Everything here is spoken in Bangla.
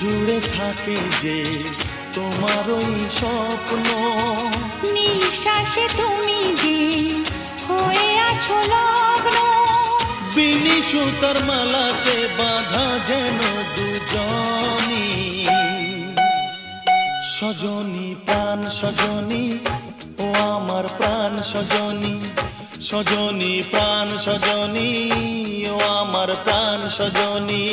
জুড়ে থাকে যে তোমার ওই স্বপ্ন, নিঃশ্বাসে তুমি যে হয়ে আছো লগ্ন, বিনি সুতার মালাতে বাঁধা যেন দুজনি। সজনী প্রাণ সজনী, ও আমার প্রাণ সজনী, সজনী প্রাণ সজনী, ও আমার প্রাণ সজনী।